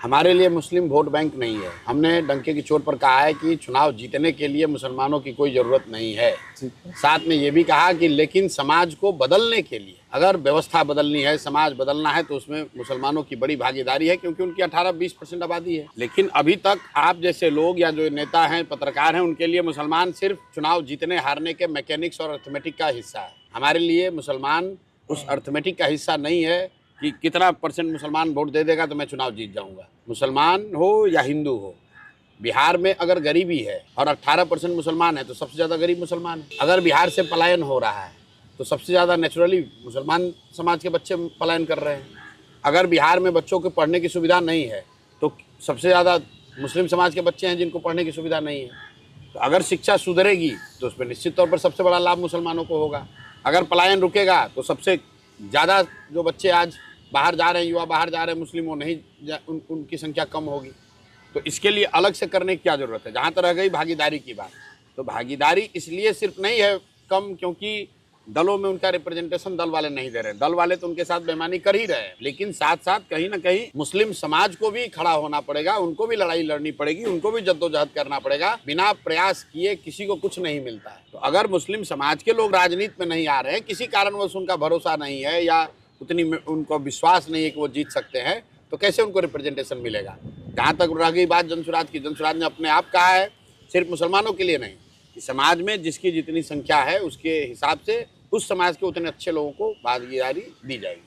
हमारे लिए मुस्लिम vote bank नहीं है। हमने डंके की चोट पर कहा है कि चुनाव जीतने के लिए मुसलमानों की कोई ज़रूरत नहीं है। साथ में ये भी कहा कि लेकिन समाज को बदलने के लिए अगर व्यवस्था बदलनी है, समाज बदलना है, तो उसमें मुसलमानों की बड़ी भागीदारी है, क्योंकि उनकी 18-20% आबादी है। लेकिन अभी तक आप जैसे लोग या जो नेता हैं, पत्रकार हैं, उनके लिए मुसलमान सिर्फ चुनाव जीतने हारने के मैकेनिक्स और अर्थमेटिक का हिस्सा है। हमारे लिए मुसलमान उस अर्थमेटिक का हिस्सा नहीं है कि कितना % मुसलमान वोट दे देगा तो मैं चुनाव जीत जाऊंगा। मुसलमान हो या हिंदू हो, बिहार में अगर गरीबी है और 18% मुसलमान है तो सबसे ज़्यादा गरीब मुसलमान है। अगर बिहार से पलायन हो रहा है तो सबसे ज़्यादा नेचुरली मुसलमान समाज के बच्चे पलायन कर रहे हैं। अगर बिहार में बच्चों को पढ़ने की सुविधा नहीं है तो सबसे ज़्यादा मुस्लिम समाज के बच्चे हैं जिनको पढ़ने की सुविधा नहीं है। तो अगर शिक्षा सुधरेगी तो उसमें निश्चित तौर पर सबसे बड़ा लाभ मुसलमानों को होगा। अगर पलायन रुकेगा तो सबसे ज़्यादा जो बच्चे आज बाहर जा रहे हैं, युवा बाहर जा रहे हैं, मुस्लिम वो नहीं उनकी संख्या कम होगी। तो इसके लिए अलग से करने की क्या ज़रूरत है। जहाँ तक रह गई भागीदारी की बात, तो भागीदारी इसलिए सिर्फ नहीं है कम क्योंकि दलों में उनका रिप्रेजेंटेशन दल वाले नहीं दे रहे। दल वाले तो उनके साथ बेईमानी कर ही रहे हैं, लेकिन साथ साथ कहीं ना कहीं मुस्लिम समाज को भी खड़ा होना पड़ेगा, उनको भी लड़ाई लड़नी पड़ेगी, उनको भी जद्दोजहद करना पड़ेगा। बिना प्रयास किए किसी को कुछ नहीं मिलता है। तो अगर मुस्लिम समाज के लोग राजनीति में नहीं आ रहे हैं, किसी कारणवश उनका भरोसा नहीं है या उतनी उनको विश्वास नहीं है कि वो जीत सकते हैं, तो कैसे उनको रिप्रेजेंटेशन मिलेगा। जहाँ तक रह गई बात जनसुराज की, जनसुराज ने अपने आप कहा है सिर्फ मुसलमानों के लिए नहीं, कि समाज में जिसकी जितनी संख्या है उसके हिसाब से उस समाज के उतने अच्छे लोगों को भागीदारी दी जाएगी।